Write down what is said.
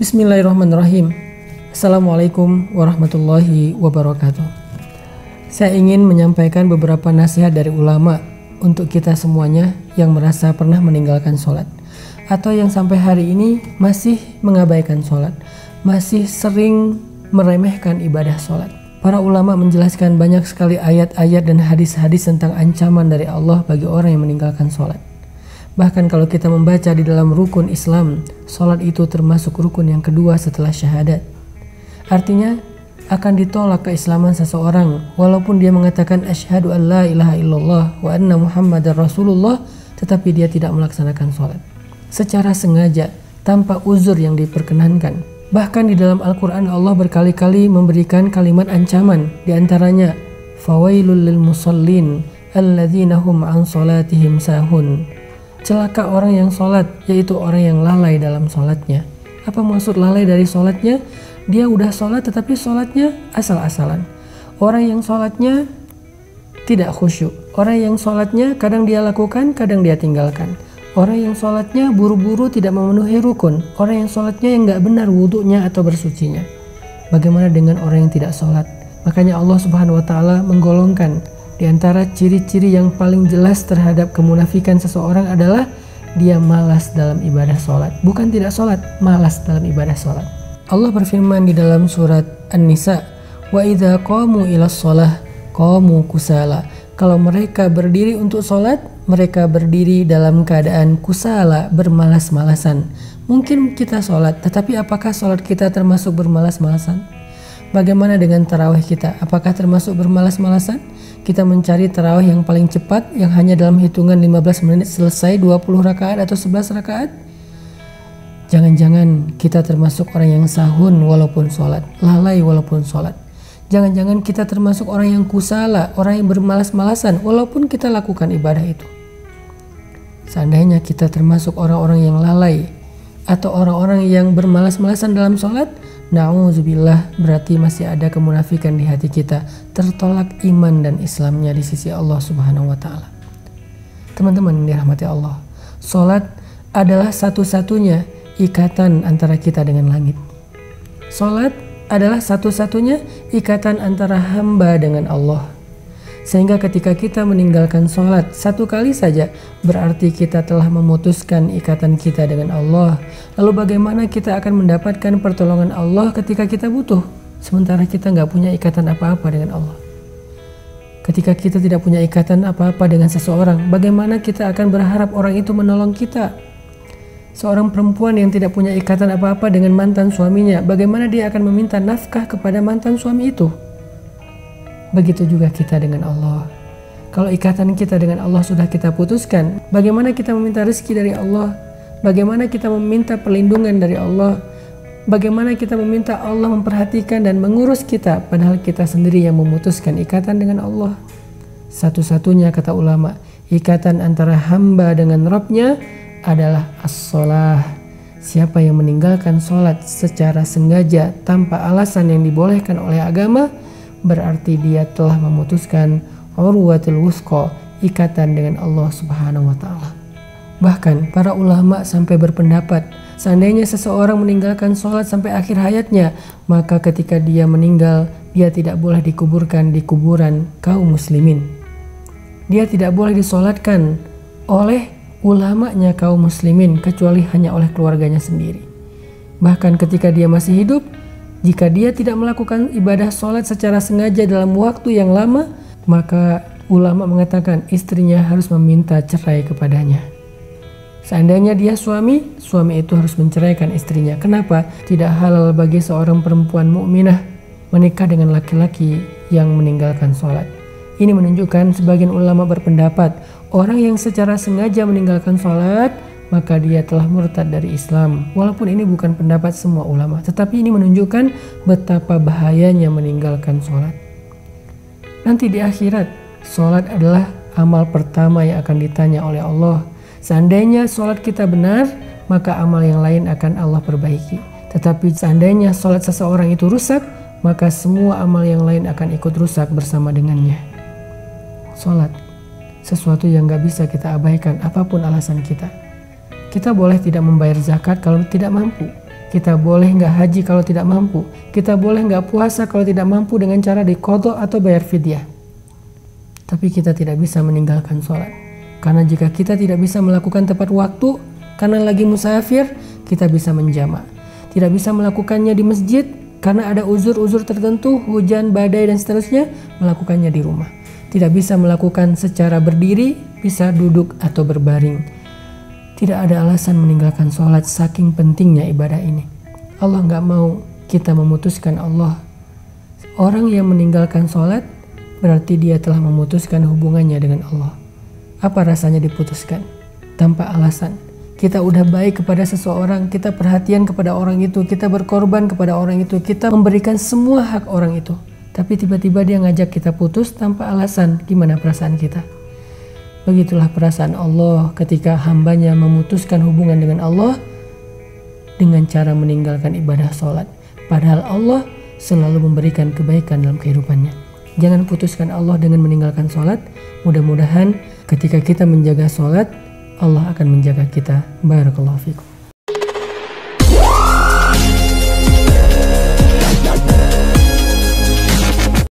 Bismillahirrahmanirrahim. Assalamualaikum warahmatullahi wabarakatuh. Saya ingin menyampaikan beberapa nasihat dari ulama untuk kita semuanya yang merasa pernah meninggalkan sholat atau yang sampai hari ini masih mengabaikan sholat, masih sering meremehkan ibadah sholat. Para ulama menjelaskan banyak sekali ayat-ayat dan hadis-hadis tentang ancaman dari Allah bagi orang yang meninggalkan sholat. Bahkan kalau kita membaca di dalam rukun Islam, sholat itu termasuk rukun yang kedua setelah syahadat. Artinya akan ditolak keislaman seseorang walaupun dia mengatakan asyhadu an la ilaha illallah wa anna muhammadar rasulullah, tetapi dia tidak melaksanakan sholat secara sengaja tanpa uzur yang diperkenankan. Bahkan di dalam Al-Quran Allah berkali-kali memberikan kalimat ancaman, diantaranya fawailul lil musallin alladzina hum an sholatihim sahun. Celaka orang yang sholat, yaitu orang yang lalai dalam sholatnya. Apa maksud lalai dari sholatnya? Dia udah sholat tetapi sholatnya asal-asalan. Orang yang sholatnya tidak khusyuk. Orang yang sholatnya kadang dia lakukan, kadang dia tinggalkan. Orang yang sholatnya buru-buru tidak memenuhi rukun. Orang yang sholatnya yang gak benar wudunya atau bersucinya. Bagaimana dengan orang yang tidak sholat? Makanya Allah Subhanahu wa Ta'ala menggolongkan di antara ciri-ciri yang paling jelas terhadap kemunafikan seseorang adalah dia malas dalam ibadah sholat. Bukan tidak sholat, malas dalam ibadah sholat. Allah berfirman di dalam surat An-Nisa, wa idza qamu ila shalah qamu kusala. Kalau mereka berdiri untuk sholat, mereka berdiri dalam keadaan kusala, bermalas-malasan. Mungkin kita sholat, tetapi apakah sholat kita termasuk bermalas-malasan? Bagaimana dengan tarawih kita? Apakah termasuk bermalas-malasan? Kita mencari tarawih yang paling cepat, yang hanya dalam hitungan 15 menit selesai 20 rakaat atau 11 rakaat. Jangan-jangan kita termasuk orang yang sahun walaupun sholat, lalai walaupun sholat. Jangan-jangan kita termasuk orang yang kusala, orang yang bermalas-malasan walaupun kita lakukan ibadah itu. Seandainya kita termasuk orang-orang yang lalai atau orang-orang yang bermalas-malasan dalam sholat, na'udzubillah, berarti masih ada kemunafikan di hati kita, tertolak iman dan Islamnya di sisi Allah Subhanahu wa Ta'ala. Teman-teman yang dirahmati Allah, sholat adalah satu-satunya ikatan antara kita dengan langit. Sholat adalah satu-satunya ikatan antara hamba dengan Allah. Sehingga ketika kita meninggalkan sholat satu kali saja, berarti kita telah memutuskan ikatan kita dengan Allah. Lalu bagaimana kita akan mendapatkan pertolongan Allah ketika kita butuh, sementara kita nggak punya ikatan apa-apa dengan Allah? Ketika kita tidak punya ikatan apa-apa dengan seseorang, bagaimana kita akan berharap orang itu menolong kita? Seorang perempuan yang tidak punya ikatan apa-apa dengan mantan suaminya, bagaimana dia akan meminta nafkah kepada mantan suami itu? Begitu juga kita dengan Allah. Kalau ikatan kita dengan Allah sudah kita putuskan, bagaimana kita meminta rezeki dari Allah? Bagaimana kita meminta perlindungan dari Allah? Bagaimana kita meminta Allah memperhatikan dan mengurus kita, padahal kita sendiri yang memutuskan ikatan dengan Allah? Satu-satunya, kata ulama, ikatan antara hamba dengan Rabbnya adalah as-sholah. Siapa yang meninggalkan sholat secara sengaja tanpa alasan yang dibolehkan oleh agama, berarti dia telah memutuskan urwatul wuthqa, ikatan dengan Allah Subhanahu wa Ta'ala. Bahkan para ulama sampai berpendapat, seandainya seseorang meninggalkan sholat sampai akhir hayatnya, maka ketika dia meninggal, dia tidak boleh dikuburkan di kuburan kaum muslimin. Dia tidak boleh disolatkan oleh ulamanya kaum muslimin, kecuali hanya oleh keluarganya sendiri. Bahkan ketika dia masih hidup, jika dia tidak melakukan ibadah sholat secara sengaja dalam waktu yang lama, maka ulama mengatakan istrinya harus meminta cerai kepadanya. Seandainya dia suami itu harus menceraikan istrinya. Kenapa? Tidak halal bagi seorang perempuan mukminah menikah dengan laki-laki yang meninggalkan sholat. Ini menunjukkan sebagian ulama berpendapat, orang yang secara sengaja meninggalkan sholat, maka dia telah murtad dari Islam. Walaupun ini bukan pendapat semua ulama, tetapi ini menunjukkan betapa bahayanya meninggalkan sholat. Nanti di akhirat, sholat adalah amal pertama yang akan ditanya oleh Allah. Seandainya sholat kita benar, maka amal yang lain akan Allah perbaiki. Tetapi seandainya sholat seseorang itu rusak, maka semua amal yang lain akan ikut rusak bersama dengannya. Sholat, sesuatu yang gak bisa kita abaikan apapun alasan kita. Kita boleh tidak membayar zakat kalau tidak mampu. Kita boleh nggak haji kalau tidak mampu. Kita boleh nggak puasa kalau tidak mampu dengan cara diqadha atau bayar fidyah. Tapi kita tidak bisa meninggalkan sholat. Karena jika kita tidak bisa melakukan tepat waktu karena lagi musafir, kita bisa menjamak. Tidak bisa melakukannya di masjid karena ada uzur-uzur tertentu, hujan, badai, dan seterusnya, melakukannya di rumah. Tidak bisa melakukan secara berdiri, bisa duduk atau berbaring. Tidak ada alasan meninggalkan sholat, saking pentingnya ibadah ini. Allah nggak mau kita memutuskan Allah. Orang yang meninggalkan sholat berarti dia telah memutuskan hubungannya dengan Allah. Apa rasanya diputuskan? Tanpa alasan. Kita udah baik kepada seseorang, kita perhatian kepada orang itu, kita berkorban kepada orang itu, kita memberikan semua hak orang itu. Tapi tiba-tiba dia ngajak kita putus tanpa alasan. Gimana perasaan kita? Begitulah perasaan Allah ketika hambanya memutuskan hubungan dengan Allah dengan cara meninggalkan ibadah sholat. Padahal Allah selalu memberikan kebaikan dalam kehidupannya. Jangan putuskan Allah dengan meninggalkan sholat. Mudah-mudahan ketika kita menjaga sholat, Allah akan menjaga kita. Barakallahu fikum.